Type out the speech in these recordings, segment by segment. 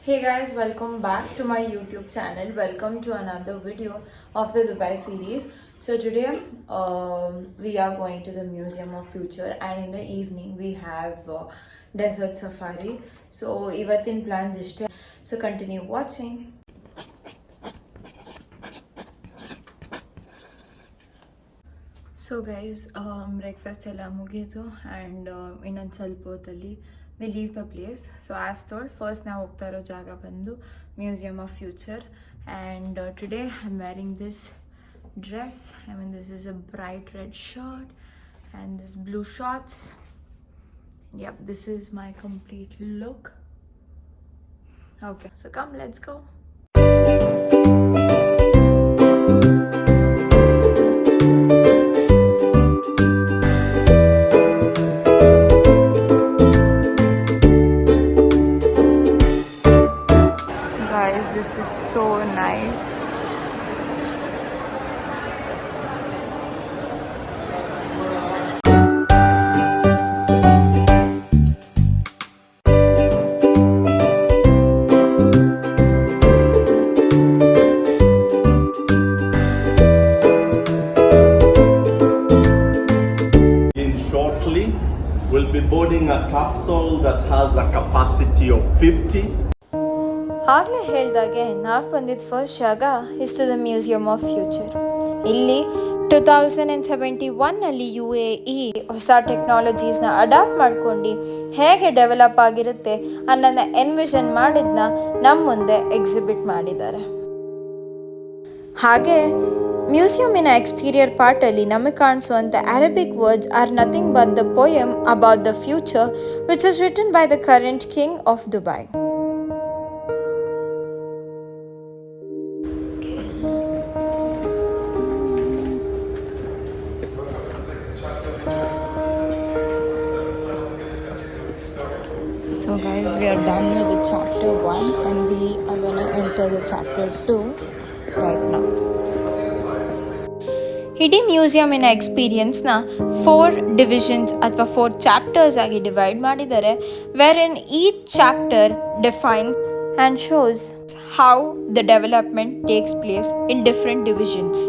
Hey guys, welcome back to my YouTube channel. Welcome to another video of the Dubai series. So today we are going to the Museum of Future, and in the evening we have desert safari. So ivatin plans ishte. So continue watching. So guys, breakfast ella mugitu and ಇನ್ನೊಂದು ಸ್ವಲ್ಪ ಹೊತ್ತಲ್ಲಿ we leave the place. So as told, first ನಾವು ಹೋಗ್ತಾ ಇರೋ ಜಾಗ ಬಂದು Museum of Future, and today I'm wearing this dress. I mean, this is a bright red shirt and this blue shorts. Yep, this is my complete look. Okay, so come, let's go. This is so nice. Shortly, we'll be boarding a capsule that has a capacity of 50. ಆಗಲೇ ಹೇಳಿದಾಗೆ ನಾವು ಬಂದಿದ್ದ first ಜಾಗ is to the museum of future. ಇಲ್ಲಿ 2071ನಲ್ಲಿ UAE ಹೊಸ ಟೆಕ್ನಾಲಜೀಸ್ನ adapt ಮಾಡ್ಕೊಂಡು ಹೇಗೆ ಡೆವಲಪ್ ಆಗಿರುತ್ತೆ ಅನ್ನೋದನ್ನ ಎನ್ವಿಷನ್ ಮಾಡಿದ್ನ ನಮ್ಮ ಮುಂದೆ ಎಕ್ಸಿಬಿಟ್ ಮಾಡಿದ್ದಾರೆ. ಹಾಗೆ ಮ್ಯೂಸಿಯಮಿನ ಎಕ್ಸ್ಟೀರಿಯರ್ ಪಾರ್ಟಲ್ಲಿ ನಮಗೆ ಕಾಣಿಸುವಂಥ Arabic words are nothing but the poem about the future which is written by the current king of Dubai. So guys, we are done with the chapter 1 and we are going to enter the chapter 2 right now. ಇಡೀ ಮ್ಯೂಸಿಯಮಿನ ಎಕ್ಸ್ಪೀರಿಯನ್ಸ್ನ 4 divisions ಅಥವಾ 4 chapters ಆಗಿ divide ಮಾಡಿದ್ದಾರೆ, where in each chapter define and shows how the development takes place in different divisions.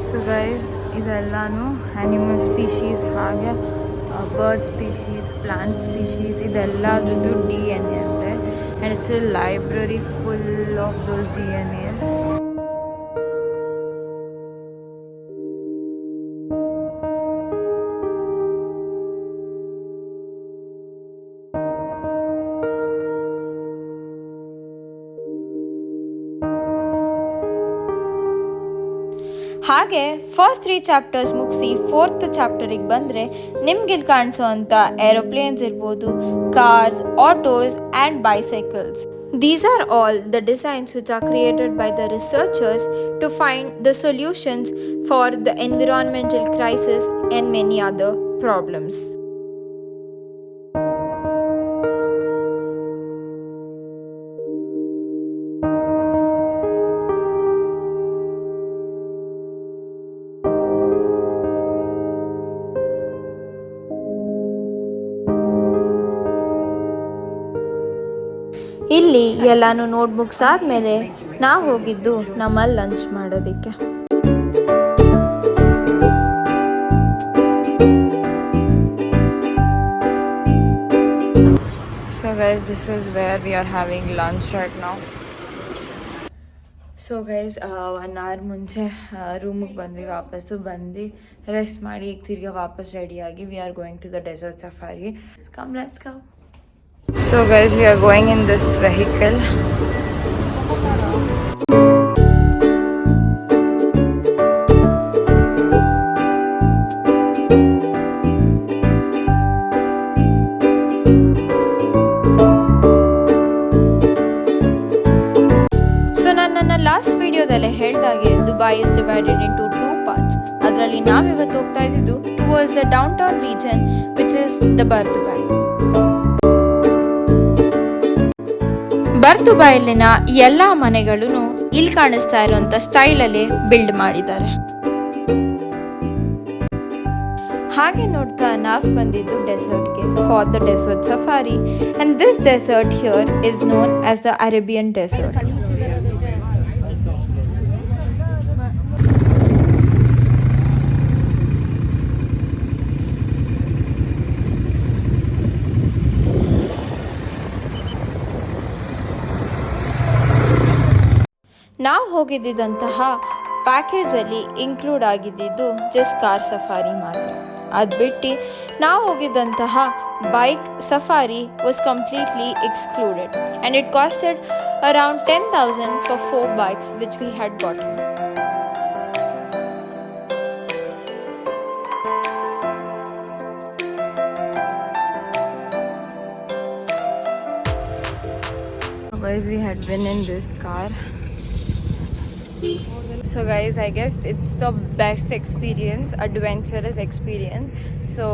So guys, ಇದೆಲ್ಲನೂ animal species, ಹಾಗೆ bird species, plant species, ಇದೆಲ್ಲದ್ರದ್ದು DNA ಅಂತೆ. And it's a library full of those DNAs. ಹಾಗೆ first 3 chapters ಮುಗಿಸಿ 4th ಚಾಪ್ಟರಿಗೆ ಬಂದರೆ ನಿಮ್ಗಿಲ್ಲಿ ಕಾಣಿಸೋವಂಥ ಏರೋಪ್ಲೇನ್ಸ್ ಇರ್ಬೋದು, cars, autos and bicycles. These are all the designs which are created by the researchers to find the solutions for the environmental crisis and many other problems. ಇಲ್ಲಿ ಎಲ್ಲಾನು ನೋಡಿ ಮುಗಿಸಾದ್ಮೇಲೆ ನಾವು ಹೋಗಿದ್ದು ನಮ್ಮಲ್ಲಿ ಲಂಚ್ ಮಾಡೋದಕ್ಕೆ. So guys, this is where we are having lunch right now. So guys, 1 hour ಮುಂಚೆ ರೂಮಿಗೆ ಬಂದ್ವಿ, ವಾಪಸ್ಸು ಬಂದು ರೆಸ್ಟ್ ಮಾಡಿ ಈಗ ತಿರ್ಗಿ ವಾಪಸ್ ರೆಡಿಯಾಗಿ we are going to the desert safari. Come, let's go. So guys, we are going in this vehicle. So ನನ್ನ ಲಾಸ್ಟ್ ವಿಡಿಯೋದಲ್ಲೇ ಹೇಳಿದಾಗೆ Dubai is divided into 2 parts. ಅದರಲ್ಲಿ ನಾವಿವತ್ತು ಹೋಗ್ತಾ ಇದ್ದಿದ್ದು towards the downtown region which is the Bur Dubai. ಬರ್ದುಬೈಲಿನ ಎಲ್ಲ ಮನೆಗಳೂ ಇಲ್ಲಿ ಕಾಣಿಸ್ತಾ ಇರುವಂಥ ಸ್ಟೈಲಲ್ಲಿ ಬಿಲ್ಡ್ ಮಾಡಿದ್ದಾರೆ. ಹಾಗೆ ನೋಡ್ತಾ ನಾವು ಬಂದಿದ್ದು ಡೆಸರ್ಟ್ಗೆ for the desert safari, and this desert here is known as the Arabian desert. ನಾವು ಹೋಗಿದ್ದಂತಹ ಪ್ಯಾಕೇಜಲ್ಲಿ ಇನ್ಕ್ಲೂಡ್ ಆಗಿದ್ದಿದ್ದು ಜಸ್ಟ್ ಕಾರ್ ಸಫಾರಿ ಮಾತ್ರ. ಅದು ಬಿಟ್ಟು ನಾವು ಹೋಗಿದ್ದಂತಹ bike safari was completely excluded and it costed around 10,000 for 4 bikes which we had gotten. Guys, we had been in this car. So guys, I guess it's the best experience, adventurous experience. So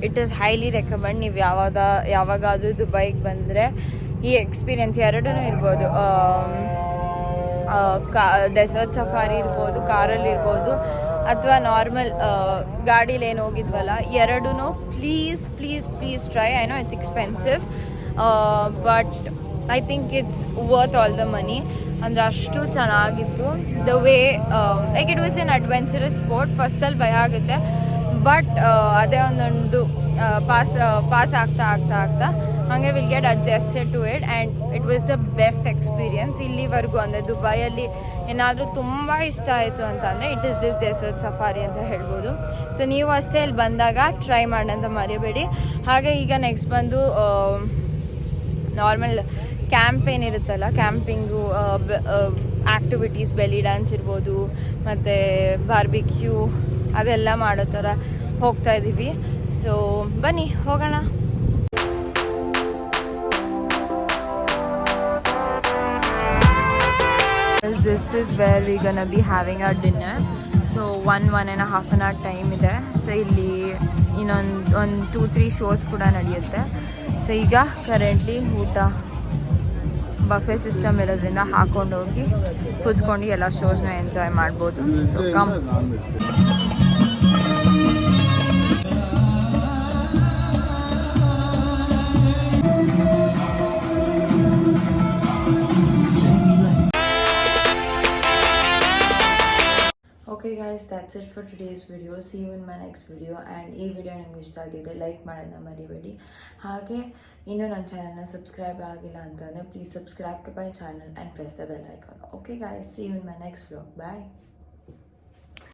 it is highly recommend. ನೀವು ಯಾವಾಗಾದರೂ ದುಬೈಗೆ ಬಂದರೆ ಈ experience ಎರಡೂ ಇರ್ಬೋದು. Desert safari ಇರ್ಬೋದು, ಕಾರಲ್ಲಿ ಇರ್ಬೋದು, ಅಥವಾ ನಾರ್ಮಲ್ ಗಾಡೀಲಿ ಏನು ಹೋಗಿದ್ವಲ್ಲ, ಎರಡೂ please please please try. I know it's expensive but I think it's worth all the money. ಅಂದರೆ ಅಷ್ಟು ಚೆನ್ನಾಗಿತ್ತು. The way like it was an adventurous sport. ಫಸ್ಟಲ್ಲಿ ಭಯ ಆಗುತ್ತೆ, ಬಟ್ ಅದೇ ಒಂದೊಂದು ಪಾಸ್ ಆಗ್ತಾ ಹಾಗೆ will get adjusted to it and it was the best experience ಇಲ್ಲಿವರೆಗೂ. ಅಂದರೆ ದುಬೈಯಲ್ಲಿ ಏನಾದರೂ ತುಂಬ ಇಷ್ಟ ಆಯಿತು ಅಂತಂದರೆ it is this desert safari ಅಂತ ಹೇಳ್ಬೋದು. ಸೊ ನೀವು ಅಷ್ಟೇ ಇಲ್ಲಿ ಬಂದಾಗ ಟ್ರೈ ಮಾಡೋಂತ ಮರಿಬೇಡಿ. ಹಾಗೆ ಈಗ ನೆಕ್ಸ್ಟ್ ಬಂದು ನಾರ್ಮಲ್ ಕ್ಯಾಂಪ್ ಏನಿರುತ್ತಲ್ಲ, ಕ್ಯಾಂಪಿಂಗು ಆ್ಯಕ್ಟಿವಿಟೀಸ್, ಬೆಲಿ ಡ್ಯಾನ್ಸ್ ಇರ್ಬೋದು, ಮತ್ತು ಬಾರ್ಬಿಕ್ಯೂ ಅದೆಲ್ಲ ಮಾಡೋ ಥರ ಹೋಗ್ತಾ ಇದ್ದೀವಿ. ಸೊ ಬನ್ನಿ ಹೋಗೋಣ. This is where we're gonna be having our dinner. So 1.5 hour time ಇದೆ. ಸೊ ಇಲ್ಲಿ ಇನ್ನೊಂದು 2-3 ಶೋಸ್ ಕೂಡ ನಡೆಯುತ್ತೆ. ಸೊ ಈಗ ಕರೆಂಟ್ಲಿ ಊಟ ಬಫೆ ಸಿಸ್ಟಮ್ ಇರೋದ್ರಿಂದ ಹಾಕೊಂಡು ಹೋಗಿ ಕೂತ್ಕೊಂಡು ಎಲ್ಲ ಶೋಸ್ನ ಎಂಜಾಯ್ ಮಾಡ್ಬೋದು. So come. Okay guys, that's it for today's video. See you in my next video. And ಈ ವಿಡಿಯೋ ನಿಮ್ಗೆ ಇಷ್ಟ ಆಗಿದ್ರೆ ಲೈಕ್ ಮಾಡೋದನ್ನ ಮರಿಬೇಡಿ. ಹಾಗೆ ಇನ್ನೂ ನನ್ನ ಚಾನಲ್ನ ಸಬ್ಸ್ಕ್ರೈಬ್ ಆಗಿಲ್ಲ ಅಂತಂದರೆ please subscribe to my channel and press the bell icon. Okay guys, see you in my next vlog. Bye.